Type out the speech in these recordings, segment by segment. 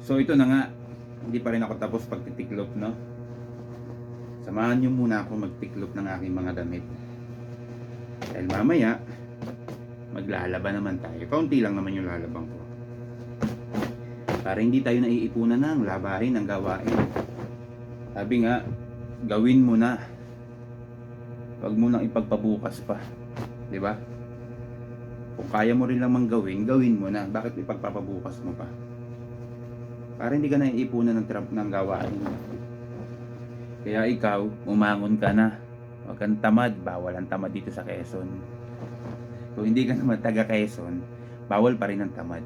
So ito na nga, hindi pa rin ako tapos pagtitiklop, no? Samahan nyo muna ako magtiklop ng aking mga damit. Dahil mamaya, maglalaba naman tayo. Kaunti lang naman yung lalabang ko. Para hindi tayo naiipunan ng labahin, ng gawain. Sabi nga, gawin mo na. Huwag mo nang ipagpabukas pa. Di ba? Kung kaya mo rin lamang gawin, gawin mo na. Bakit ipagpapabukas mo pa? Para hindi ka naiipunan ng gawain. Kaya ikaw, umangon ka na. Huwag kang tamad. Bawal ang tamad dito sa Quezon. Kung hindi ka naman taga Quezon, bawal pa rin ang tamad.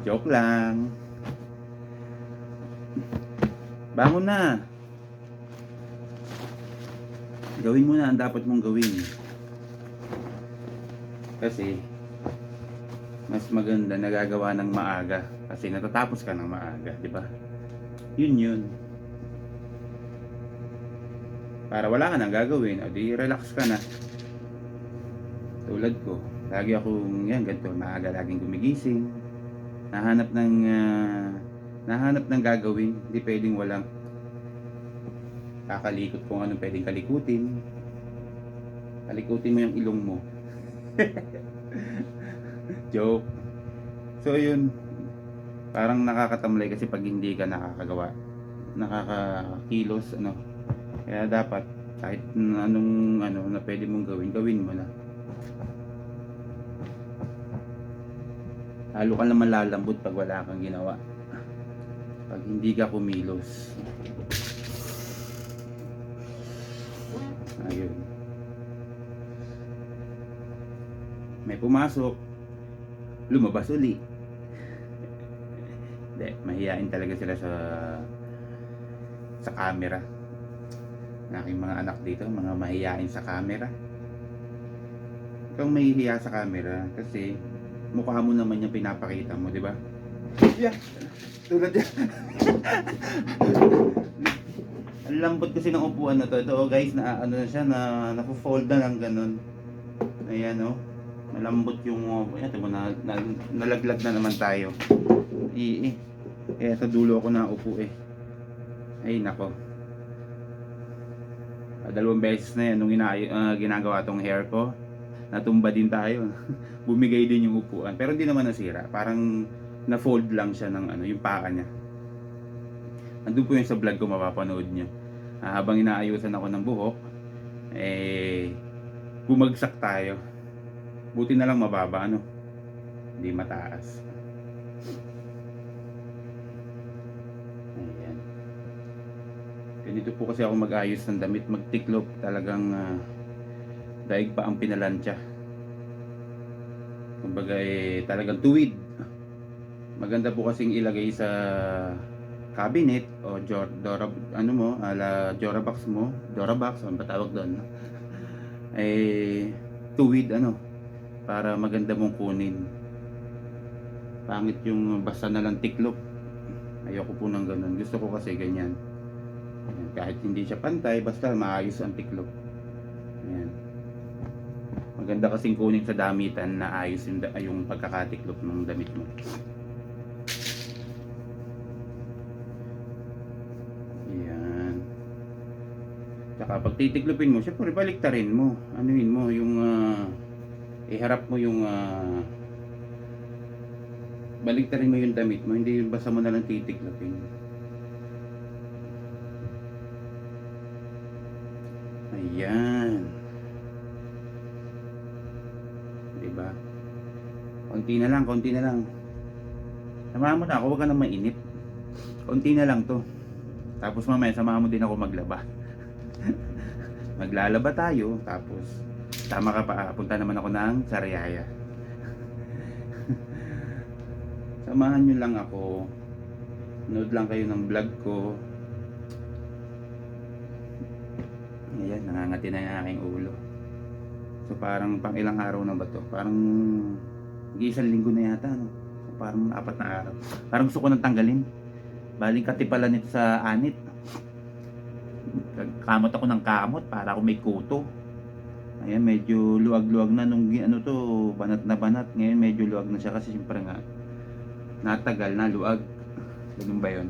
Joke lang. Bangon na. Gawin mo na ang dapat mong gawin. Kasi mas maganda nagagawa ng maaga kasi natatapos ka ng maaga, di ba? Yun. Para wala ka nang gagawin, o di relax ka na. Tulad ko, lagi akong yan ganito, maaga laging gumigising. Nahanap ng gagawin, hindi pwedeng walang kakalikot kung anong pwedeng kalikutin. Kalikutin mo yung ilong mo. Joke. So yun, parang nakakatamlay kasi pag hindi ka nakakakilos, ano. Kaya dapat kahit anong na pwede mong gawin mo na. Lalo ka naman lalambot pag wala kang ginawa. Pag hindi ka kumilos. Ayun. May pumasok, lumabas uli. Hindi, mahihain talaga sila sa camera. Ng aking mga anak dito, mga mahihain sa camera. Ikaw mahihiya sa camera kasi mukha mo naman yung pinapakita mo, di ba? Yeah. Tulad yan. Ang lambot kasi ng upuan na to. Ito guys, na ano na siya, na-fold na lang ganun. Ayan oh. Malambot yung ayan, diba, nalaglag na naman tayo. Kaya sa dulo ako na upo eh. Ay nako. Dalawang beses na yan nung ginagawa tong hair ko. Natumba din tayo. Bumigay din yung upuan. Pero hindi naman nasira. Parang na-fold lang siya ng yung paa niya. Andun po yung sa vlog ko, mapapanood nyo. Habang inaayusan ako ng buhok, bumagsak tayo. Buti na lang mababa, ano? Hindi mataas. Ayan. Ganito po kasi ako mag-ayos ng damit, magtiklop. Talagang daig pa ang pinalansya. Kumbaga talagang tuwid. Maganda po kasing ilagay sa cabinet o Jorabox mo, ano ba tawag doon? Tuwid para maganda mong kunin. Pangit yung basta na lang tiklop. Ayoko po ng ganun. Gusto ko kasi ganyan. Ayan, kahit hindi siya pantay, basta maayos ang tiklop. Ayan. Maganda kasing kunin sa damitan na ayos yung pagkakatiklop ng damit mo. Ayan. Tsaka pag titiklopin mo, syempre baliktarin mo. Anuin mo yung iharap mo yung baliktarin mo yung damit mo, hindi basta mo na lang titiklopin. Ayan. Diba? Konti na lang. Samahan mo na ako, huwag ka na mainip. Konti na lang to. Tapos mamaya samahan mo din ako maglaba. Maglalaba tayo, tapos tama ka pa, punta naman ako ng Sariaya. Samahan nyo lang ako. Nood lang kayo ng vlog ko. Ayan, nangangati na yung aking ulo. So parang pang ilang araw na ba to? Parang isang linggo na yata, no? So, parang 4 na araw. Parang gusto ko nang tanggalin. Baling katipalan nito sa anit. Kamot ako ng kamot para ako may kuto. Ayan, medyo luwag-luwag na nung banat na banat. Ngayon medyo luwag na siya kasi siyempre nga natagal, naluag. Ganun ba yun?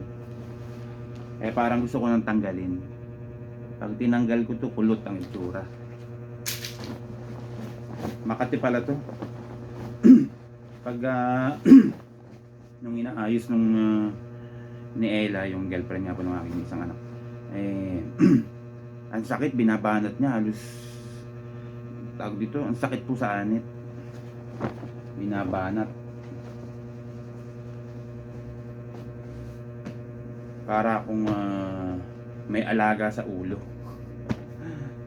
Eh parang gusto ko nang tanggalin. Pag tinanggal ko to, kulot ang itsura. Makati pala to. Pag nung inaayos nung ni Ella, yung girlfriend nga po ng aking isang anak, eh ang sakit, binabanat niya halos, tawag dito, ang sakit po sa anit, binabanat, para akong may alaga sa ulo.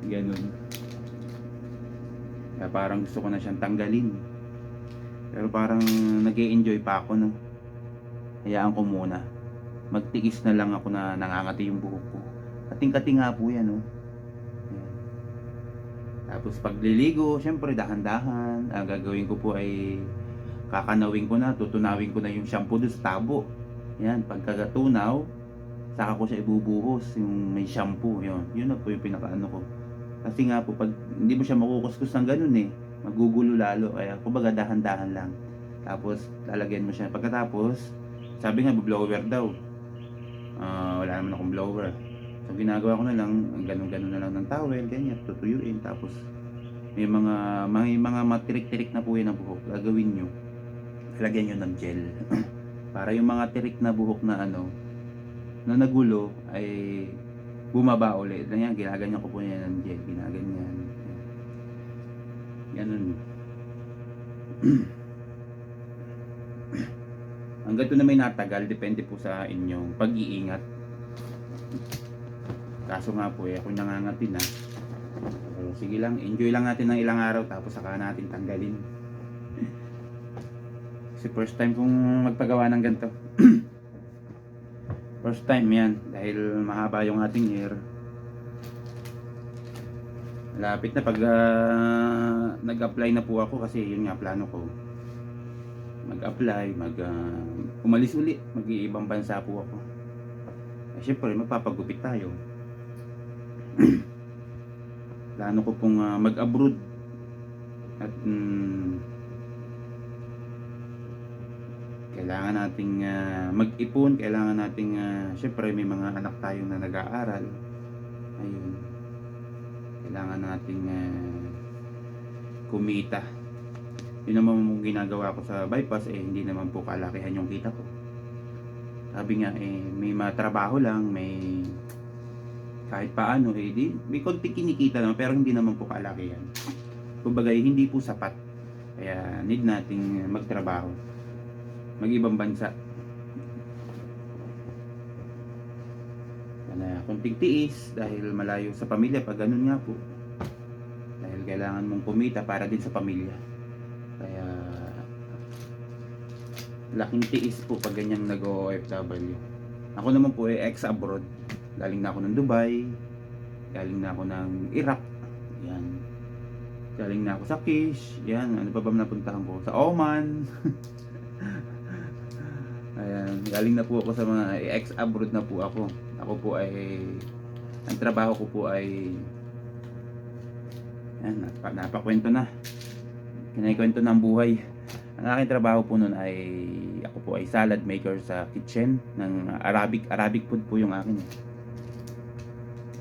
Ganun. Kaya parang gusto ko na siyang tanggalin, pero parang nag-e-enjoy pa ako, no. Hayaan ko muna, magtiis na lang ako na nangangati yung buhok ko. Kating-kating nga po yan, no. Ayan. Tapos pagliligo, syempre dahan-dahan. Ang gagawin ko po ay kakanawin ko na, tutunawin ko na yung shampoo doon sa tabo. Yan, pagkagatunaw, saka ko siya ibubuhos yung may shampoo. Yun na po yung pinakaano ko. Kasi nga po, pag hindi mo siya makukuskus ng ganun eh, magugulo lalo. Kaya kumbaga dahan-dahan lang. Tapos lalagyan mo siya. Pagkatapos, sabi nga blower daw. Wala naman akong blower. So ginagawa ko na lang, ganun-ganun na lang ng towel, ganyan, tutuyuin. Tapos may mga matirik-tirik na po yan ng buhok, gagawin nyo, lagyan nyo ng gel. Para yung mga tirik na buhok na na nagulo ay bumaba ulit. Ganyan, ginaganyan ko po yan ng gel, ginaganyan. Ganun. Hanggang ito na may natagal, depende po sa inyong pag-iingat. Kaso nga po ako nangangati na. So, sige lang, enjoy lang natin ng ilang araw tapos saka natin tanggalin. Kasi first time kong magpagawa ng ganito. First time yan, dahil mahaba yung ating hair. Malapit na pag nag-apply na po ako, kasi yun nga plano ko. Mag-apply, umalis uli, mag-iibang bansa po ako. Eh, syempre magpapagupit tayo. Plano ko pong mag-abroad at kailangan nating mag-ipon, kailangan nating syempre may mga anak tayo na nag-aaral. Ayun, kailangan nating kumita. Yun naman mong ginagawa ko sa bypass, hindi naman po kalakihan yung kita ko. Sabi nga may matrabaho lang, may kahit paano may konti kinikita naman, pero hindi naman po kalakihan. Kumbaga hindi po sapat. Kaya need nating magtrabaho, mag-ibang bansa. Kunting tiis dahil malayo sa pamilya pag ganun nga po. Dahil kailangan mong kumita para din sa pamilya. Kaya laking tiis po pag ganyang nag-OFW. Ako naman po ex-abroad. Galing na ako ng Dubai, galing na ako ng Iraq, yan. Galing na ako sa Kish, yan. Ano pa ba napuntahan ko? Sa Oman. Ayan, galing na po ako sa mga ex-abroad na po ako. Ako po ay, ang trabaho ko po ay, yan, napakwento na. Kinikwento ng buhay. Ang aking trabaho po nun ay, ako po ay salad maker sa kitchen ng Arabic food po yung akin.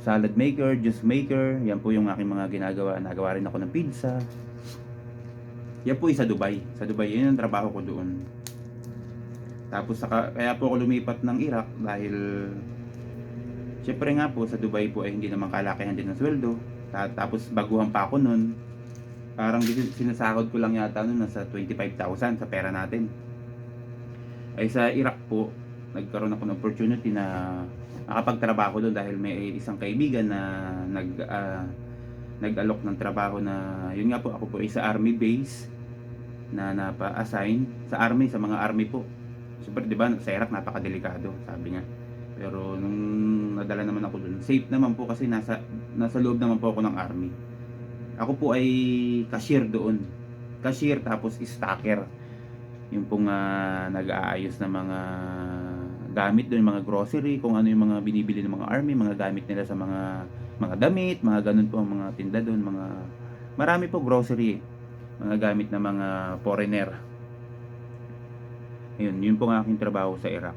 Salad maker, juice maker, yan po yung aking mga ginagawa. Nagawa rin ako ng pizza. Yan po sa Dubai. Sa Dubai, yun ang trabaho ko doon. Tapos kaya po ako lumipat ng Iraq dahil syempre nga po sa Dubai po ay hindi naman kalakihan din ng sweldo. Tapos baguhan pa ako noon. Parang sinasahod ko lang yata noon nasa 25,000 sa pera natin. Ay sa Iraq po, nagkaroon ako ng opportunity na makapagtrabaho doon dahil may isang kaibigan na nag-alok ng trabaho na yun nga po, ako po ay sa army base na napa-assign sa army, sa mga army po. Super, di ba, sa Iraq napakadelikado, sabi nga. Pero nung nadala naman ako doon, safe naman po kasi nasa loob naman po ako ng army. Ako po ay cashier doon. Cashier tapos stacker. Yung pong nag-aayos ng mga gamit doon, mga grocery, kung ano yung mga binibili ng mga army, mga gamit nila sa mga damit, mga ganun po ang mga tinda doon, marami po grocery, mga gamit ng mga foreigner. Ayun, yun po ang aking trabaho sa Iraq.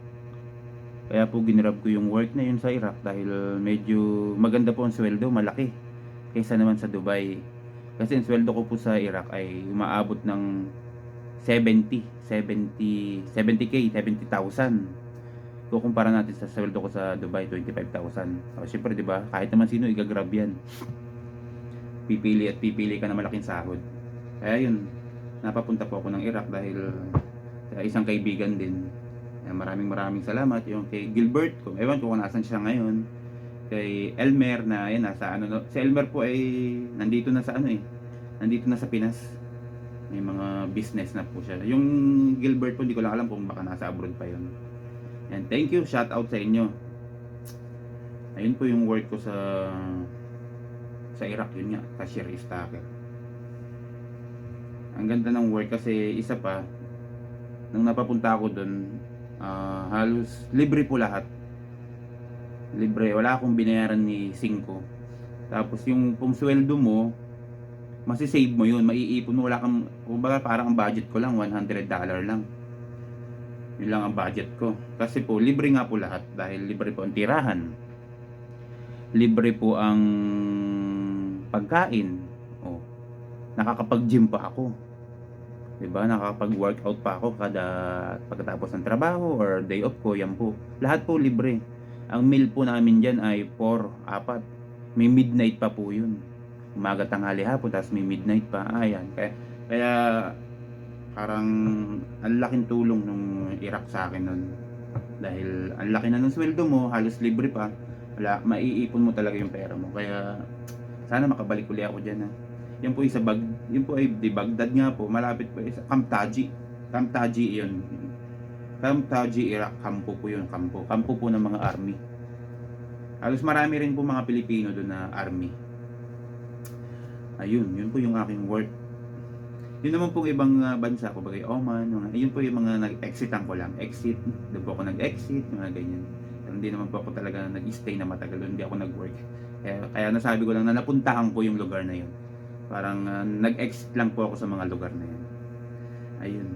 Kaya po ginrab ko yung work na yun sa Iraq dahil medyo maganda po ang sweldo, malaki kaysa naman sa Dubai. Kasi ang sweldo ko po sa Iraq ay umaabot ng 70k, 70,000. Kukumpara natin sa sweldo ko sa Dubai, 25,000. So, syempre 'di ba? Kahit naman sino igagrab 'yan. Pipili at pipili ka ng malaking sahod. Kaya yun, napapunta po ako ng Iraq dahil sa isang kaibigan din. Kaya maraming salamat yung kay Gilbert, kung ewan ko kung nasan siya ngayon. Kay Elmer na yan nasa ano, si Elmer po ay nandito na sa ano nandito na sa Pinas. May mga business na po siya. Yung Gilbert po, hindi ko lang alam kung baka nasa abroad pa yun. And thank you, shout out sa inyo. Ayun po yung work ko sa Iraq, yun nga, cashier stacker. Ang ganda ng work kasi isa pa, nung napapunta ako doon, halos libre po lahat. Libre, wala akong binayaran ni 5. Tapos yung pumsweldo mo, masisave mo yun, maiipon mo, wala kang, kumbaga parang ang budget ko lang $100 lang. Yun lang ang budget ko. Kasi po, libre nga po lahat dahil libre po ang tirahan. Libre po ang pagkain. Oh, nakakapag-gym pa ako. 'Di ba? Nakakapag-workout pa ako kada pagkatapos ng trabaho or day off ko, yan po. Lahat po libre. Ang meal po namin diyan ay 4. May midnight pa po 'yun. Umaga, tanghali, hapon, tapos may midnight pa. Ayan. Kaya parang ang laking tulong nung Iraq sa akin nun. Dahil ang laki na ng sweldo mo, halos libre pa. Wala, maiipon mo talaga yung pera mo. Kaya sana makabalik uli ako diyan ha. Yan po yun po ay di Baghdad nga po, malapit po sa Camp Taji. Camp Taji yun. Camp Taji, Iraq, kampo po yun, kampo. Kampo po ng mga army. Halos marami rin po mga Pilipino doon na army. Ayun, yun po yung aking work. Yun naman pong ibang bansa, ko bagay Oman, yun po yung mga nag-exitan ko lang. Exit, doon po ako nag-exit, mga ganyan. Pero hindi naman po ako talaga nag-stay na matagal doon, hindi ako nag-work. Kaya nasabi ko lang na napuntahan ko yung lugar na yun. Parang nag-exit lang po ako sa mga lugar na yun. Ayun.